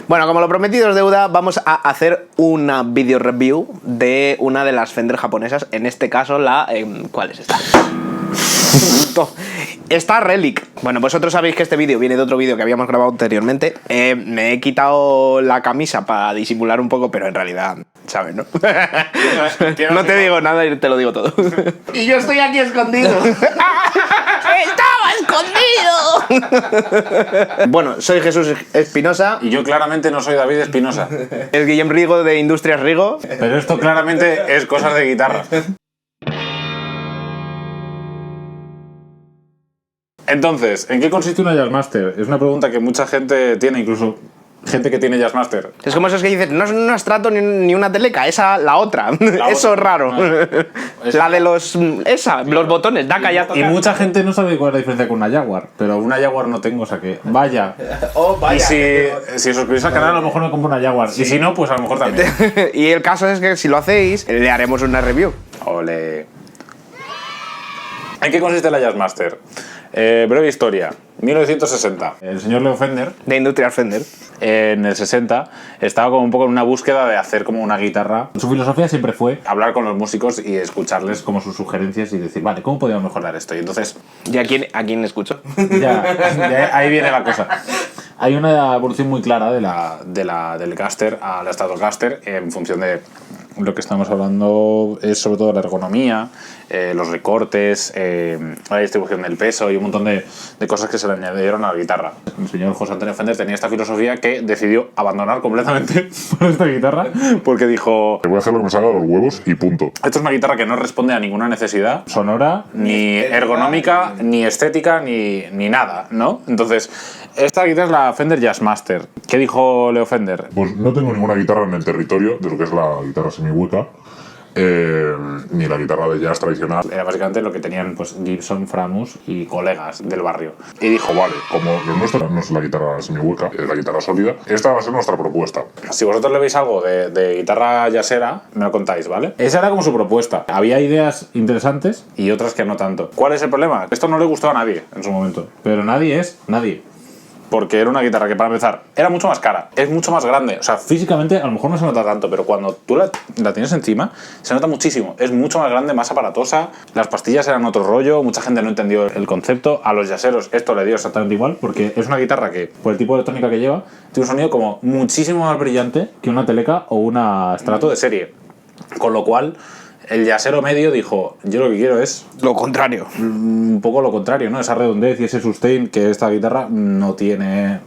Bueno, como lo prometido es deuda, vamos a hacer una video review de una de las Fender japonesas. En este caso, ¿cuál es esta? Esta Relic. Bueno, vosotros sabéis que este vídeo viene de otro vídeo que habíamos grabado anteriormente. Me he quitado la camisa para disimular un poco, pero en realidad, ¿sabes, no? No te digo nada y te lo digo todo. Y yo estoy aquí escondido. ¡Estaba escondido! Bueno, soy Jesús Espinosa. Y yo claramente no soy David Espinosa. Es Guillem Rigo de Industrias Rigo. Pero esto claramente es cosas de guitarra. Entonces, ¿en qué consiste una Jazzmaster? Es una pregunta que mucha gente tiene, incluso gente que tiene Jazzmaster. Es como esos que dicen, no es una Strato ni una Teleca, esa, la otra. Eso es raro. La de los botones, da callado. Y mucha gente no sabe cuál es la diferencia con una Jaguar, pero una Jaguar no tengo, o sea que vaya. Oh, vaya. Y si os suscribís al canal, a lo mejor me compro una Jaguar. Sí. Y si no, pues a lo mejor también. Y el caso es que si lo hacéis, le haremos una review. Ole. ¿En qué consiste la Jazzmaster? Breve historia. 1960. El señor Leo Fender, De Industrial Fender. en el 60, estaba como un poco en una búsqueda de hacer como una guitarra. Su filosofía siempre fue hablar con los músicos y escucharles como sus sugerencias y decir, vale, ¿cómo podemos mejorar esto? Y entonces... ¿Y a quién escucho? Ya, ahí viene la cosa. Hay una evolución muy clara del Caster a la Stratocaster en función de lo que estamos hablando, es sobre todo la ergonomía, los recortes, la distribución del peso y un montón de cosas que se le añadieron a la guitarra. El señor José Antonio Fender tenía esta filosofía que decidió abandonar completamente por esta guitarra porque dijo: voy a hacer lo que me salga de los huevos y punto. esto es una guitarra que no responde a ninguna necesidad sonora, ni ergonómica, ni estética, ni nada, ¿no? Entonces, esta guitarra es la Fender Jazzmaster. ¿Qué dijo Leo Fender? Pues no tengo ninguna guitarra en el territorio de lo que es la guitarra semihueca, ni la guitarra de jazz tradicional. Era básicamente lo que tenían pues Gibson, Framus y colegas del barrio. Y dijo, vale, como lo nuestro no es la guitarra semihueca, es la guitarra sólida, esta va a ser nuestra propuesta. Si vosotros le veis algo de guitarra jazzera, me lo contáis, ¿vale? Esa era como su propuesta. Había ideas interesantes y otras que no tanto. ¿Cuál es el problema? Esto no le gustó a nadie en su momento. Pero nadie. Porque era una guitarra que, para empezar, era mucho más cara, es mucho más grande. O sea, físicamente a lo mejor no se nota tanto, pero cuando tú la tienes encima, se nota muchísimo. Es mucho más grande, más aparatosa. Las pastillas eran otro rollo, mucha gente no entendió el concepto. A los jazzeros esto le dio exactamente igual, porque es una guitarra que, por el tipo de electrónica que lleva, tiene un sonido como muchísimo más brillante que una Teleca o una Strato de serie. Con lo cual, el jazzero medio dijo, yo lo que quiero es Lo contrario. un poco lo contrario, ¿no? Esa redondez y ese sustain que esta guitarra no tiene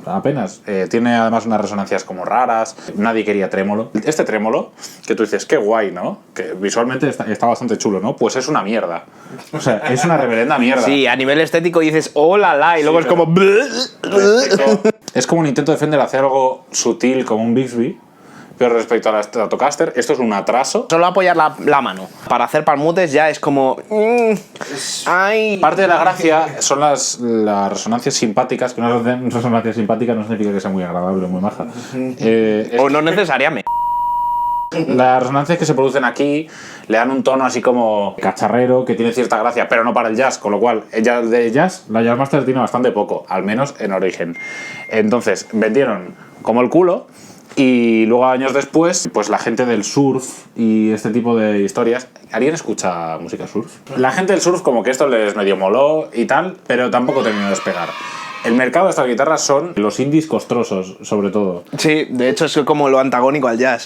apenas. Tiene además unas resonancias como raras. Nadie quería trémolo. Este trémolo, que tú dices, qué guay, ¿no? Que visualmente está bastante chulo, ¿no? Pues es una mierda. O sea, es una reverenda mierda. Sí, a nivel estético dices, hola, la, y luego Sí, es como... Es como un intento de Fender hacer algo sutil como un Bixby, pero respecto a la Stratocaster, esto es un atraso. Solo apoyar la mano para hacer palmutes ya es como... ¡Ay! Parte de la gracia son las resonancias simpáticas, que una resonancia simpática no significa que sea muy agradable o muy maja. O no necesariamente. Las resonancias que se producen aquí le dan un tono así como cacharrero, que tiene cierta gracia, pero no para el jazz, con lo cual de jazz la Jazzmaster tiene bastante poco, al menos en origen. Entonces, vendieron como el culo. Y luego, años después, pues la gente del surf y este tipo de historias... ¿Alguien escucha música surf? La gente del surf como que esto les medio moló y tal, pero tampoco terminó de despegar. El mercado de estas guitarras son los indies costrosos, sobre todo. Sí, de hecho es como lo antagónico al jazz.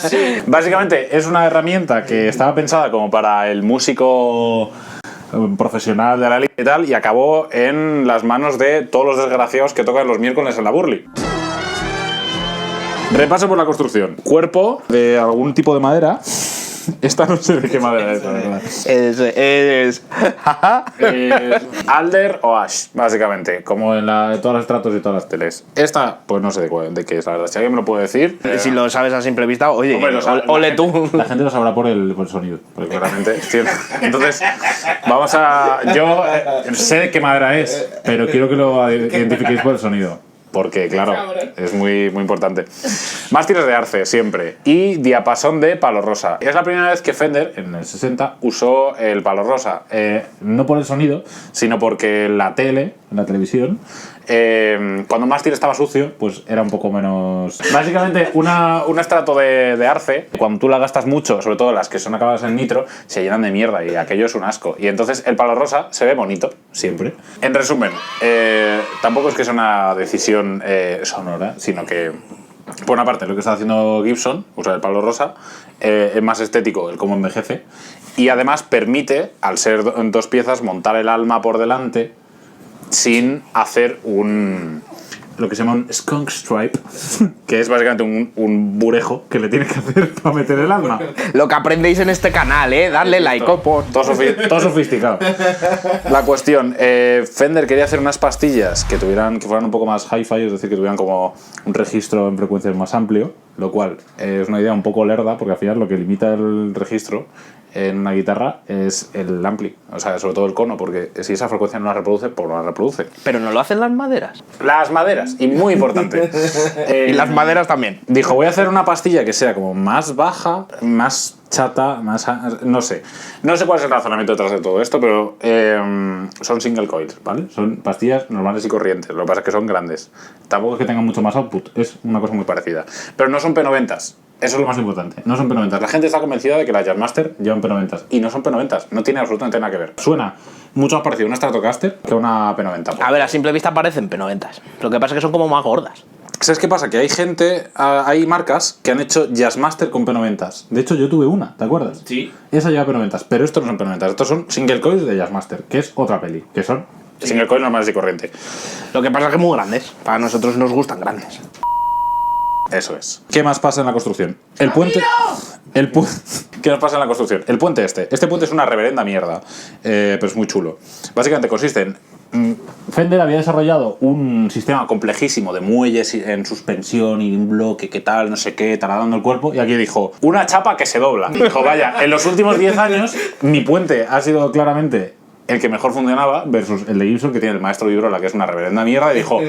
Sí. Básicamente es una herramienta que estaba pensada como para el músico profesional de la liga y tal, y acabó en las manos de todos los desgraciados que tocan los miércoles en la Burley. Repaso por la construcción. Cuerpo de algún tipo de madera. Esta no sé de qué madera es, la verdad. Es Alder o Ash, básicamente. Como en todas las Stratos y todas las teles. Esta, pues no sé de qué es, la verdad. Si alguien me lo puede decir. Si lo sabes a simple vista, oye, Hombre, ole tú. La gente lo sabrá por el sonido. Porque claramente. Entonces, vamos a. Yo sé de qué madera es, pero quiero que lo identifiquéis por el sonido. Porque, claro, es muy, muy importante. Mástiles de arce, siempre. Y diapasón de palo rosa. Es la primera vez que Fender, en el 60, usó el palo rosa. No por el sonido, sino porque la televisión, Cuando un mástil estaba sucio, pues era un poco menos... Básicamente, un estrato de arce, cuando tú la gastas mucho, sobre todo las que son acabadas en nitro, se llenan de mierda y aquello es un asco. Y entonces el palo rosa se ve bonito, siempre. En resumen, tampoco es que sea una decisión sonora, sino que... Por una parte, lo que está haciendo Gibson, usar el palo rosa, es más estético el cómo envejece y además permite, al ser en 2 piezas, montar el alma por delante sin hacer lo que se llama un skunk stripe, que es básicamente un burejo que le tiene que hacer para meter el alma. Lo que aprendéis en este canal, darle like, opo. Todo sofisticado. La cuestión, Fender quería hacer unas pastillas que fueran un poco más hi-fi, es decir, que tuvieran como un registro en frecuencias más amplio, lo cual es una idea un poco lerda, porque al final lo que limita el registro en una guitarra es el ampli, o sea, sobre todo el cono, porque si esa frecuencia no la reproduce, pues no la reproduce. Pero no lo hacen las maderas. Las maderas, y muy importante. Y las maderas también. Dijo, voy a hacer una pastilla que sea como más baja, más chata, más... No sé cuál es el razonamiento detrás de todo esto, pero son single coils, ¿vale? Son pastillas normales y corrientes, lo que pasa es que son grandes. Tampoco es que tengan mucho más output, es una cosa muy parecida. Pero no son P90s. Eso es lo más importante. No son P90s. La gente está convencida de que las Jazzmaster llevan P90s. Y no son P90s. No tiene absolutamente nada que ver. Suena mucho más parecido a una Stratocaster que a una P90. A ver, a simple vista parecen P90s. Lo que pasa es que son como más gordas. ¿Sabes qué pasa? Que hay marcas que han hecho Jazzmaster con P90s. De hecho, yo tuve una, ¿te acuerdas? Sí. Esa lleva P90s. Pero estos no son P90s. Estos son single coils de Jazzmaster, que es otra peli. Que son single coils normales y corriente. Lo que pasa es que muy grandes. Para nosotros nos gustan grandes. Eso es. ¿Qué más pasa en la construcción? El puente... ¿Qué nos pasa en la construcción? El puente Este puente es una reverenda mierda, pero es muy chulo. Básicamente consiste en... Fender había desarrollado un sistema complejísimo de muelles en suspensión y un bloque que tal, no sé qué, taladando el cuerpo, y aquí dijo, una chapa que se dobla. Dijo, vaya, en los últimos 10 años mi puente ha sido claramente el que mejor funcionaba versus el de Gibson, que tiene el maestro Vibrola, que es una reverenda mierda, y dijo...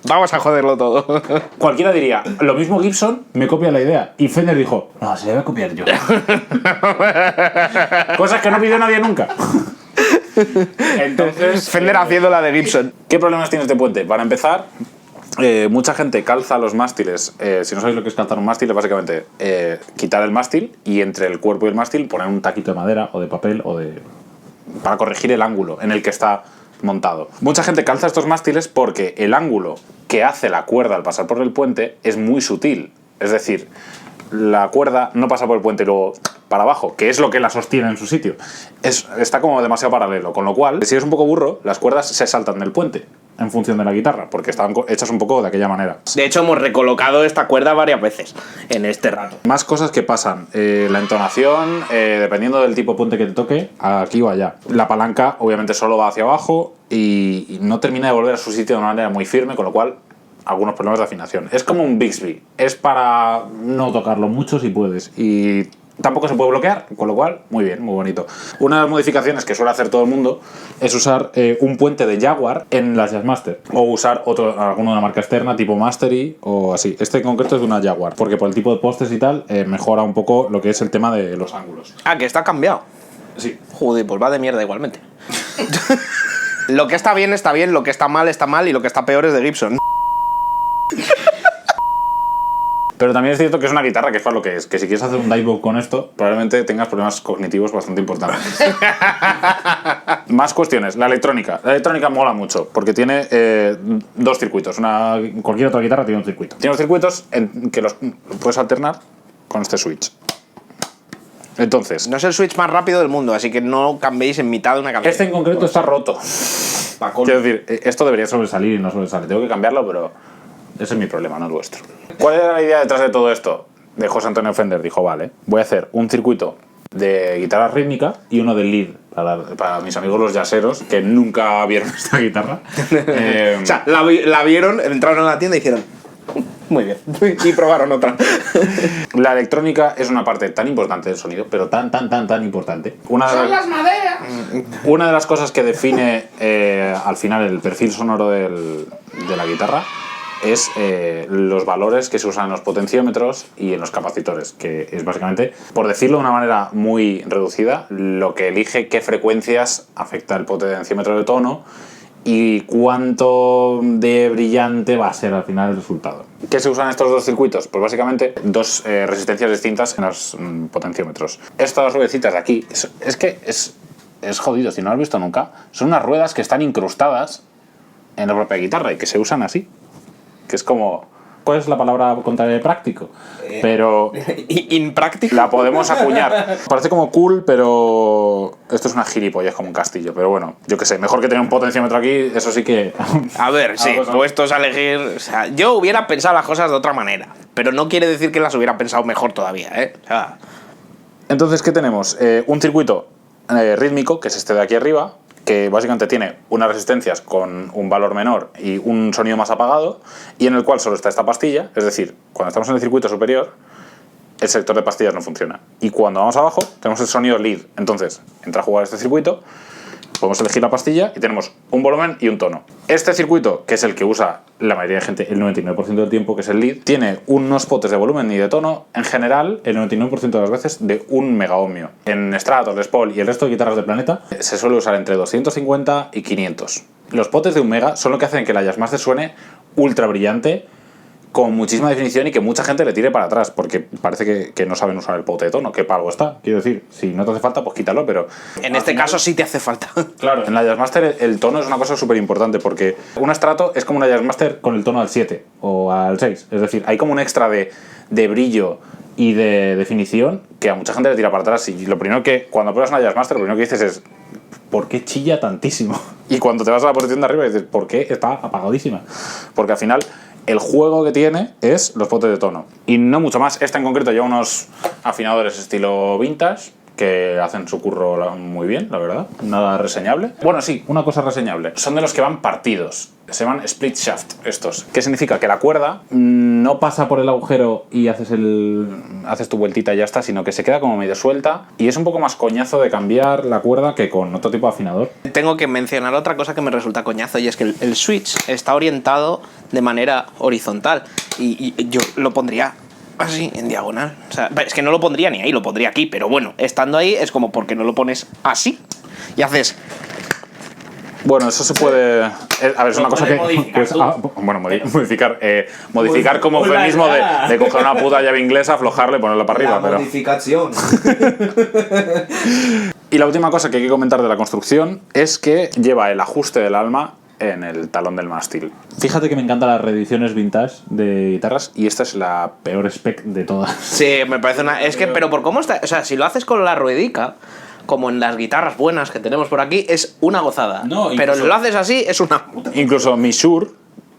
Vamos a joderlo todo. Cualquiera diría, lo mismo Gibson me copia la idea. Y Fender dijo, no, se debe copiar yo. Cosas que no pidió nadie nunca. Entonces, Fender haciendo la de Gibson. ¿Qué problemas tiene este puente? Para empezar, mucha gente calza los mástiles. Si no sabéis lo que es calzar un mástil, es básicamente quitar el mástil y entre el cuerpo y el mástil poner un taquito de madera o de papel para corregir el ángulo en el que está montado. Mucha gente calza estos mástiles porque el ángulo que hace la cuerda al pasar por el puente es muy sutil. Es decir, la cuerda no pasa por el puente y luego para abajo, que es lo que la sostiene en su sitio. Está como demasiado paralelo, con lo cual, si eres un poco burro, las cuerdas se saltan del puente en función de la guitarra, porque estaban hechas un poco de aquella manera. De hecho, hemos recolocado esta cuerda varias veces en este rato. Más cosas que pasan. La entonación, dependiendo del tipo de puente que te toque, aquí o allá. La palanca, obviamente, solo va hacia abajo y no termina de volver a su sitio de una manera muy firme, con lo cual algunos problemas de afinación. Es como un Bixby. Es para no tocarlo mucho si puedes. Y tampoco se puede bloquear, con lo cual, muy bien, muy bonito. Una de las modificaciones que suele hacer todo el mundo es usar un puente de Jaguar en las Jazzmaster. O usar alguno de una marca externa, tipo Mastery o así. Este en concreto es de una Jaguar, porque por el tipo de postes y tal, mejora un poco lo que es el tema de los ángulos. Ah, que está cambiado. Sí. Joder, pues va de mierda igualmente. Lo que está bien, lo que está mal y lo que está peor es de Gibson. Pero también es cierto que es una guitarra que es para lo que es. Que si quieres hacer un dive con esto, probablemente tengas problemas cognitivos bastante importantes. Más cuestiones. La electrónica. La electrónica mola mucho porque tiene 2 circuitos. Cualquier otra guitarra tiene un circuito. Tiene 2 circuitos en que los puedes alternar con este switch. Entonces, No es el switch más rápido del mundo, así que no cambiéis en mitad de una canción. este en concreto está roto. Quiero decir, esto debería sobresalir y no sobresale. Tengo que cambiarlo, pero ese es mi problema, no el vuestro. ¿Cuál era la idea detrás de todo esto? De José Antonio Fender. Dijo, vale, voy a hacer un circuito de guitarra rítmica y uno de lead para mis amigos los jazzeros que nunca vieron esta guitarra. O sea, la vieron, entraron a la tienda y hicieron... Muy bien. Y probaron otra. La electrónica es una parte tan importante del sonido, pero tan importante. ¡Son las maderas! Una de las cosas que define al final el perfil sonoro de la guitarra es los valores que se usan en los potenciómetros y en los capacitores, que es básicamente, por decirlo de una manera muy reducida, lo que elige qué frecuencias afecta el potenciómetro de tono y cuánto de brillante va a ser al final el resultado. ¿Qué se usan estos dos circuitos? Pues básicamente dos resistencias distintas en los potenciómetros. Estas ruedecitas de aquí, es que es jodido, si no lo has visto nunca, son unas ruedas que están incrustadas en la propia guitarra y que se usan así. Que es como... ¿Cuál es la palabra contraria de práctico? Pero... ¿Impráctico? La podemos acuñar. Parece como cool, pero... Esto es una gilipollez como un castillo. Pero bueno, yo qué sé, mejor que tener un potenciómetro aquí, eso sí que... A ver, sí, puestos a elegir... O sea, yo hubiera pensado las cosas de otra manera, pero no quiere decir que las hubiera pensado mejor todavía, ¿eh? O sea... Entonces, ¿qué tenemos? Un circuito rítmico, que es este de aquí arriba, que básicamente tiene unas resistencias con un valor menor y un sonido más apagado, y en el cual solo está esta pastilla, es decir, cuando estamos en el circuito superior, el sector de pastillas no funciona. Y cuando vamos abajo, tenemos el sonido lead. Entonces, entra a jugar este circuito, podemos elegir la pastilla y tenemos un volumen y un tono. Este circuito, que es el que usa la mayoría de gente el 99% del tiempo, que es el lead, tiene unos potes de volumen y de tono, en general, el 99% de las veces, de 1 megaohmio. En Stratos, Les Paul y el resto de guitarras del planeta, se suele usar entre 250 y 500. Los potes de 1 mega son lo que hacen que la Jazzmaster suene ultra brillante, con muchísima definición y que mucha gente le tire para atrás, porque parece que no saben usar el pote de tono, que para algo está. Quiero decir, si no te hace falta, pues quítalo, pero... En este caso sí te hace falta. Claro, en la Jazzmaster el tono es una cosa súper importante, porque un Strato es como una Jazzmaster con el tono al 7 o al 6. Es decir, hay como un extra de brillo y de definición que a mucha gente le tira para atrás. Y lo primero que, cuando pruebas una Jazzmaster, lo primero que dices es... ¿Por qué chilla tantísimo? Y cuando te vas a la posición de arriba dices, ¿por qué está apagadísima? Porque al final... El juego que tiene es los potes de tono. Y no mucho más. Este en concreto lleva unos afinadores estilo vintage que hacen su curro muy bien, la verdad. Nada reseñable. Bueno, sí, una cosa reseñable. Son de los que van partidos. Se llaman split shaft estos. ¿Qué significa? Que la cuerda no pasa por el agujero y haces tu vueltita y ya está, sino que se queda como medio suelta y es un poco más coñazo de cambiar la cuerda que con otro tipo de afinador. Tengo que mencionar otra cosa que me resulta coñazo, y es que el switch está orientado de manera horizontal y yo lo pondría así, en diagonal. O sea, es que no lo pondría ni ahí, lo pondría aquí, pero bueno, estando ahí es como porque no lo pones así y haces... Bueno, eso se puede... A ver, es una cosa que... Pues, modificar. Modificar como eufemismo de coger una puta llave inglesa, aflojarla y ponerla para arriba. La modificación. Y la última cosa que hay que comentar de la construcción es que lleva el ajuste del alma en el talón del mástil. Fíjate que me encantan las reediciones vintage de guitarras y esta es la peor spec de todas. Sí, me parece una... Es que, pero por cómo está... O sea, si lo haces con la ruedica, como en las guitarras buenas que tenemos por aquí, es una gozada. No, pero si lo haces así, es una... Incluso mi Shure,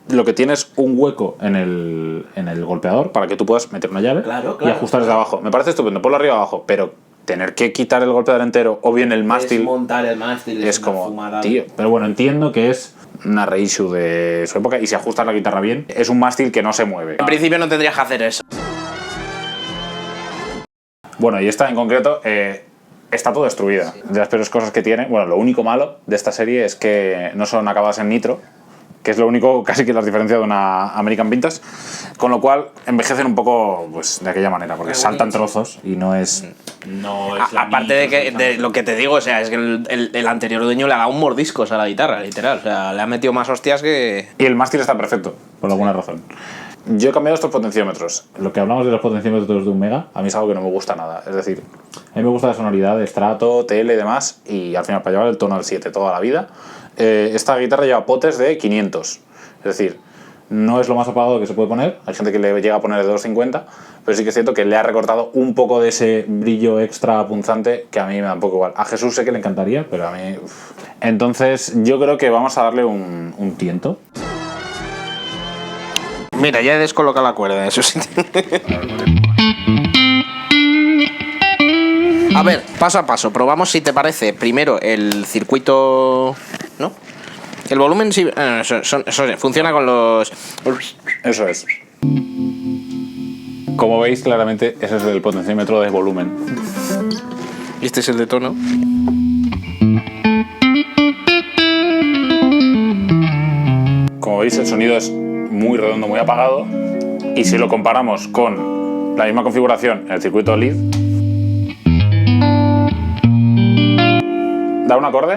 lo que tiene es un hueco en el golpeador para que tú puedas meter una llave y ajustar desde abajo. Me parece estupendo, ponlo arriba abajo, pero tener que quitar el golpeador entero o bien el mástil... Desmontar el mástil es como, tío. Pero bueno, entiendo que es una reissue de su época y si ajustas la guitarra bien, es un mástil que no se mueve. En principio no tendrías que hacer eso. Bueno, y esta en concreto está todo destruida. De las peores cosas que tiene, bueno, lo único malo de esta serie es que no son acabadas en nitro, que es lo único casi que las diferencia de una American Vintage, con lo cual envejecen un poco pues de aquella manera, porque saltan trozos y no es... Aparte de lo que te digo, o sea, es que el anterior dueño le ha dado un mordiscos a la guitarra, literal. O sea, le ha metido más hostias que... Y el mástil está perfecto, por alguna razón. Yo he cambiado estos potenciómetros. Lo que hablamos de los potenciómetros de 1 mega, a mí es algo que no me gusta nada. Es decir, a mí me gusta la sonoridad de Strato, TL y demás, y al final para llevar el tono al 7 toda la vida. Esta guitarra lleva potes de 500. Es decir, no es lo más apagado que se puede poner. Hay gente que le llega a poner de 250, pero sí que es cierto que le ha recortado un poco de ese brillo extra punzante que a mí me da un poco igual. A Jesús sé que le encantaría, pero a mí... Entonces yo creo que vamos a darle un tiento. Mira, ya he descolocado la cuerda, eso sí. A ver, paso a paso, probamos si te parece primero el circuito... ¿No? El volumen sí... Eso funciona con los... Eso es. Como veis, claramente ese es el potenciómetro de volumen. Y este es el de tono. Como veis, el sonido es muy redondo, muy apagado. Y si lo comparamos con la misma configuración en el circuito lead, da un acorde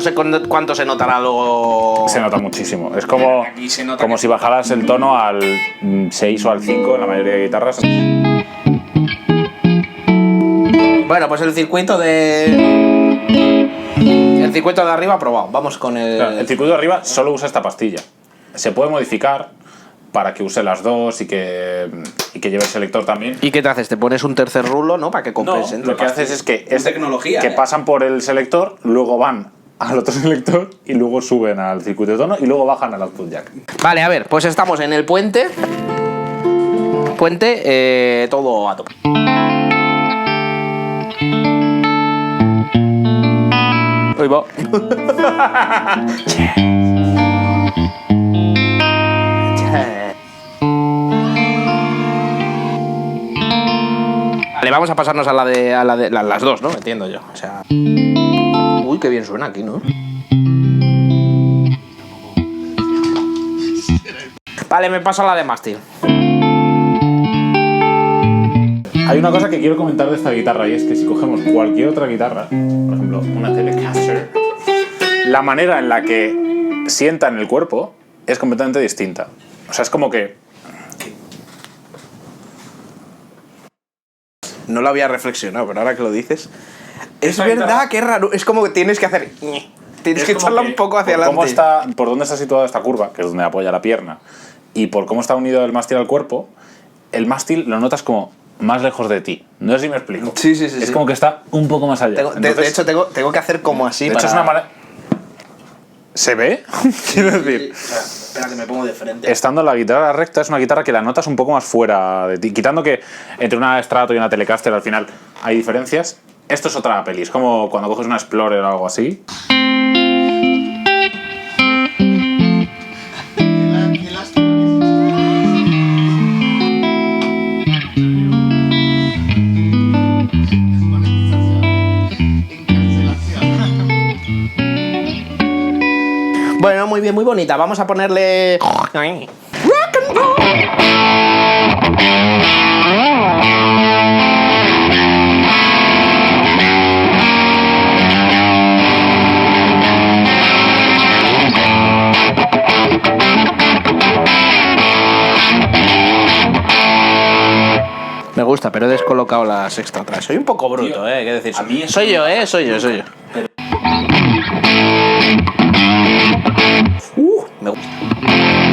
no sé cuánto se notará luego. Se nota muchísimo. Es como, Aquí se nota como que- si bajaras el tono al 6 o al 5 en la mayoría de guitarras. Bueno, pues el circuito de arriba aprobado. Vamos con el. Claro, el circuito de arriba solo usa esta pastilla. Se puede modificar para que use las dos y que lleve el selector también. ¿Y qué te haces? Te pones un tercer rulo, ¿no? Para que No, compensen. lo que haces es que tecnología, que pasan por el selector, luego van al otro selector y luego suben al circuito de tono y luego bajan al output jack. Vale, a ver, pues estamos en el puente. Todo a tope. Ahí va. Vale, vamos a pasarnos a las dos, ¿no? Entiendo yo. O sea. Uy, qué bien suena aquí, ¿no? Vale, me paso a la de mástil. Hay una cosa que quiero comentar de esta guitarra y es que si cogemos cualquier otra guitarra, por ejemplo una Telecaster, la manera en la que sienta en el cuerpo es completamente distinta. O sea, es como que No lo había reflexionado, pero ahora que lo dices. Es Esa verdad guitarra- que es raro. Es como que tienes que hacer. Tienes es que como echarla un poco hacia por adelante. cómo está, por dónde está situada esta curva, que es donde apoya la pierna, y por cómo está unido el mástil al cuerpo, el mástil lo notas como más lejos de ti. No sé si me explico. Sí, sí, Es sí. como que está un poco más allá. De Entonces, hecho, tengo que hacer como así. de hecho, es una manera. ¿Se ve? Quiero decir. Espera, que me pongo de frente. Estando la guitarra recta, es una guitarra que la notas un poco más fuera de ti. Quitando que entre una Strato y una Telecaster al final hay diferencias. Esto es otra peli. Es como cuando coges una Explorer o algo así. Bueno, muy bien, muy bonita. Vamos a ponerle. Me gusta, pero he descolocado la sexta atrás. Soy un poco bruto, Tío, ¿eh? ¿Qué decir? a mí eso Soy yo, me- Soy yo. Me gusta.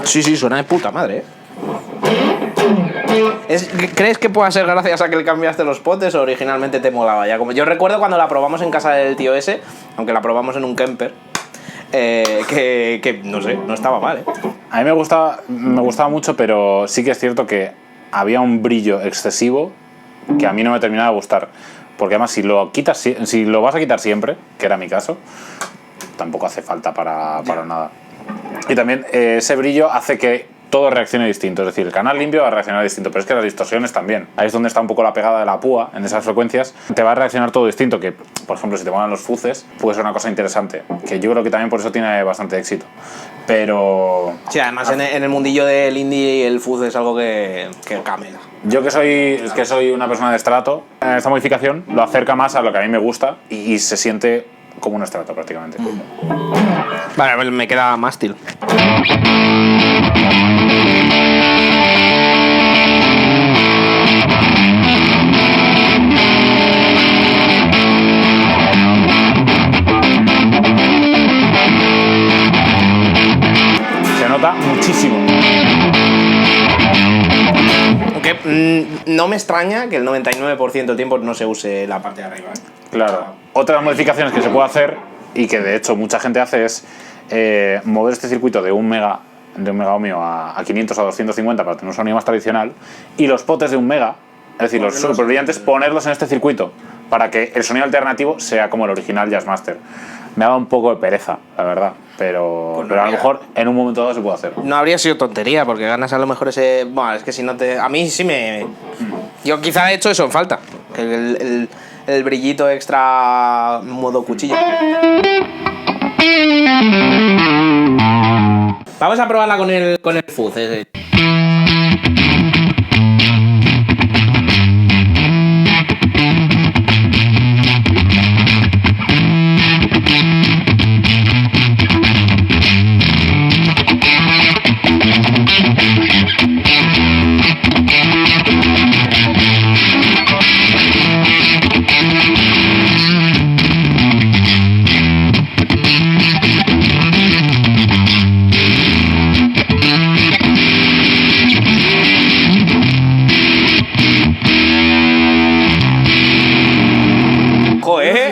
Sí, sí, suena de puta madre, ¿eh? ¿Crees que pueda ser gracias a que le cambiaste los potes o originalmente te molaba ya? Como yo recuerdo cuando la probamos en casa del tío ese, aunque la probamos en un camper, que no sé, no estaba mal, ¿eh? A mí me gustaba mucho, pero sí que es cierto que había un brillo excesivo que a mí no me terminaba de gustar. Porque además, si lo vas a quitar siempre, que era mi caso, tampoco hace falta para nada. Y también ese brillo hace que todo reaccione distinto. Es decir, el canal limpio va a reaccionar distinto, pero es que las distorsiones también. Ahí es donde está un poco la pegada de la púa, en esas frecuencias. Te va a reaccionar todo distinto, que, por ejemplo, si te molan los fuces, puede ser una cosa interesante. Que yo creo que también por eso tiene bastante éxito. Pero Sí, además en el mundillo del indie el fuzz es algo que camela. yo que soy una persona de estrato, esta modificación lo acerca más a lo que a mí me gusta y se siente como un estrato prácticamente. Vale, pues me queda mástil. Se nota muchísimo. Aunque no me extraña que el 99% del tiempo no se use la parte de arriba, ¿eh? Claro. Otras modificaciones que se puede hacer y que de hecho mucha gente hace es mover este circuito de un mega ohmio a 500 a 250 para tener un sonido más tradicional y los potes de 1 mega, es decir, los super brillantes, ponerlos en este circuito para que el sonido alternativo sea como el original Jazzmaster. Me ha dado un poco de pereza, la verdad, pero, Pues no pero a lo había- mejor en un momento dado se puede hacer. No habría sido tontería, porque ganas a lo mejor ese. Bueno, es que si no te. A mí sí me. Yo quizá he hecho eso en falta. El brillito extra modo cuchillo. Vamos a probarla con el fuzz ese.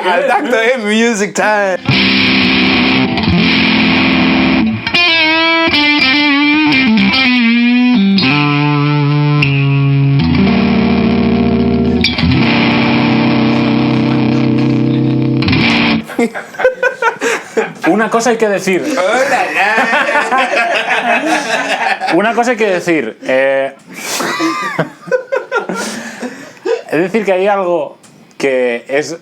Al tacto, music time. Una cosa hay que decir. Una cosa hay que decir. Es decir, que hay algo que es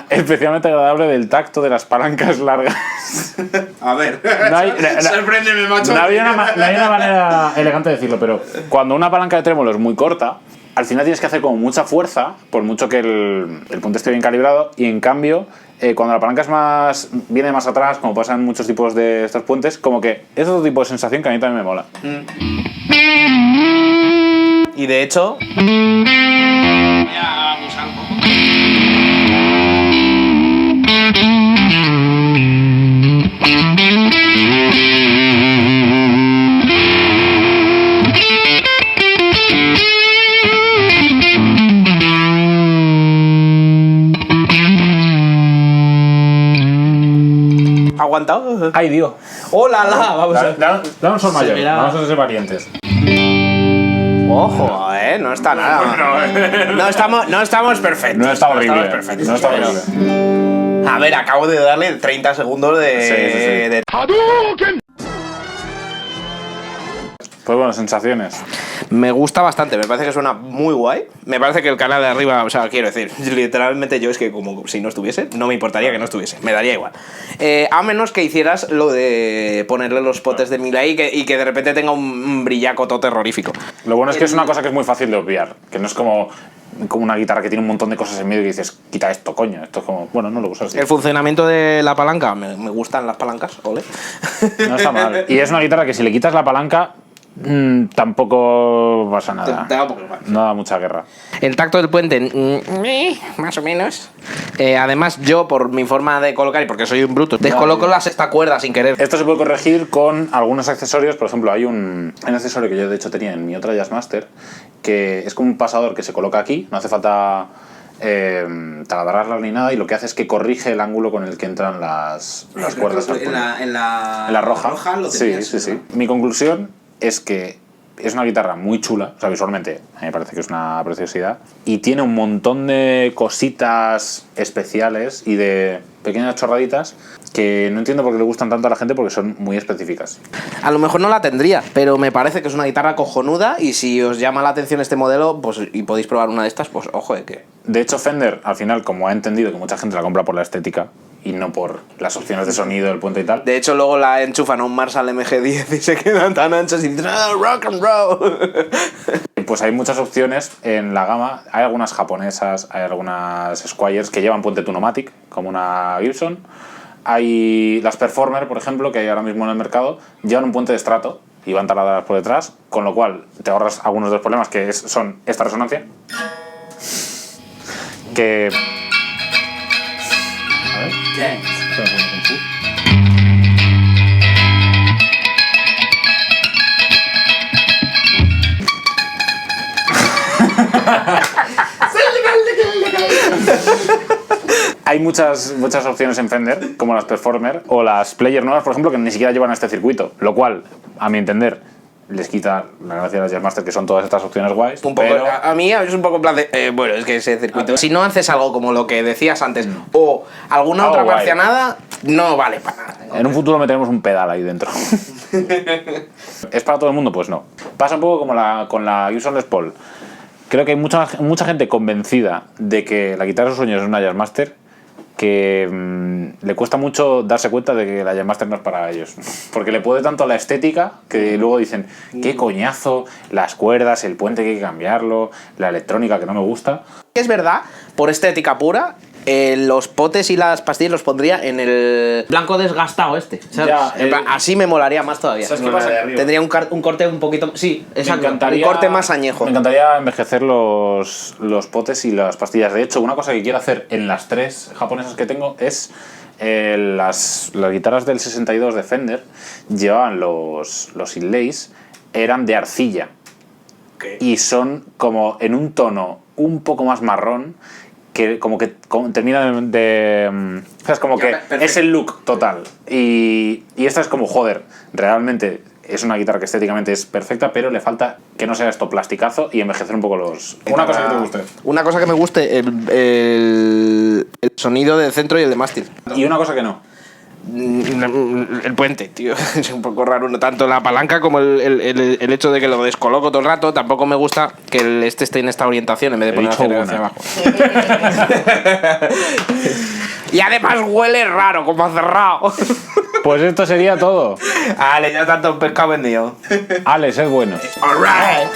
especialmente agradable del tacto de las palancas largas. A ver, sorpréndeme, macho. No hay una manera elegante de decirlo, pero cuando una palanca de trémolo es muy corta, al final tienes que hacer como mucha fuerza, por mucho que el punto esté bien calibrado, y en cambio, cuando la palanca viene más atrás, como pasa en muchos tipos de estos puentes, como que es otro tipo de sensación que a mí también me mola. Y de hecho... Ya vamos a un poco. ¿Aguantado? ¡Ay, Dios! ¡Hola, la! Vamos a... Da un sol mayor, Mira. vamos a ser valientes. Ojo, no está nada. No estamos perfectos. No está horrible. No estamos perfectos. No está horrible. A ver, acabo de darle 30 segundos de... Pues bueno, sensaciones. Me gusta bastante, me parece que suena muy guay. Me parece que el canal de arriba, o sea, quiero decir, literalmente yo es que como si no estuviese, no me importaría que no estuviese, me daría igual. A menos que hicieras lo de ponerle los potes de Mila y que de repente tenga un brillaco todo terrorífico. Lo bueno es que es una cosa que es muy fácil de obviar, que no es como una guitarra que tiene un montón de cosas en medio y dices, quita esto, coño. Esto es como, bueno, no lo usas. El funcionamiento de la palanca, me gustan las palancas, ole. No está mal. Y es una guitarra que si le quitas la palanca, tampoco pasa nada. No da mucha guerra. El tacto del puente, más o menos. Además, yo, por mi forma de colocar y porque soy un bruto, descoloco la sexta cuerda sin querer. Esto se puede corregir con algunos accesorios. Por ejemplo, hay un accesorio que yo de hecho tenía en mi otra Jazzmaster, que es como un pasador que se coloca aquí. No hace falta taladrarla ni nada, y lo que hace es que corrige el ángulo con el que entran las cuerdas. En la roja lo tenías, sí. Mi conclusión es que es una guitarra muy chula, o sea, visualmente a mí me parece que es una preciosidad, y tiene un montón de cositas especiales y de pequeñas chorraditas que no entiendo por qué le gustan tanto a la gente, porque son muy específicas. A lo mejor no la tendría, pero me parece que es una guitarra cojonuda, y si os llama la atención este modelo, pues y podéis probar una de estas, pues ojo de que... De hecho, Fender, al final, como ha entendido que mucha gente la compra por la estética y no por las opciones de sonido, el puente y tal. De hecho, luego la enchufan a un Marshall MG10 y se quedan tan anchos y dicen, rock and roll. Pues hay muchas opciones en la gama. Hay algunas japonesas, hay algunas Squires que llevan puente Tunomatic, como una Gibson. Hay las Performer, por ejemplo, que hay ahora mismo en el mercado, llevan un puente de estrato y van taladas por detrás, con lo cual te ahorras algunos de los problemas, que son esta resonancia. Que... A ver. Hay muchas opciones en Fender, como las Performer o las Player nuevas, por ejemplo, que ni siquiera llevan a este circuito, lo cual, a mi entender, les quita la gracia de las Jazzmaster, que son todas estas opciones guays. Un poco, pero... a mí es un poco en plan de... bueno, es que ese circuito... Si no haces algo como lo que decías antes, o alguna otra marcianada, no vale para nada. En un futuro meteremos un pedal ahí dentro. ¿Es para todo el mundo? Pues no. Pasa un poco como con la Gibson Les Paul. Creo que hay mucha gente convencida de que la guitarra de sus sueños es una Jazzmaster que le cuesta mucho darse cuenta de que la Jazzmaster no es para ellos. Porque le puede tanto a la estética que luego dicen, qué coñazo, las cuerdas, el puente que hay que cambiarlo, la electrónica que no me gusta. Es verdad, por estética pura, los potes y las pastillas los pondría en el Blanco desgastado este. ¿Sabes? Ya, en plan, así me molaría más todavía. ¿Sabes qué pasa? Tendría un corte un poquito... Sí, exacto. Un corte más añejo. Me encantaría envejecer los potes y las pastillas. De hecho, una cosa que quiero hacer en las 3 japonesas que tengo es... las guitarras del 62 de Fender llevaban los inlays, eran de arcilla. Y son como en un tono un poco más marrón, que termina de ¿sabes? Como que Perfecto. es el look total. Y esta es como, joder, realmente es una guitarra que estéticamente es perfecta, pero le falta que no sea esto plasticazo y envejecer un poco los... Una cosa que te guste. Una cosa que me guste, el sonido del centro y el de mástil. Y una cosa que no. El puente, tío. Es un poco raro. Tanto la palanca como el hecho de que lo descoloco todo el rato. Tampoco me gusta que este esté en esta orientación en vez de poner hacia abajo. Y además huele raro, como a cerrado. Pues esto sería todo. Vale, ya tanto pescado vendido. Alex, es bueno. Alright.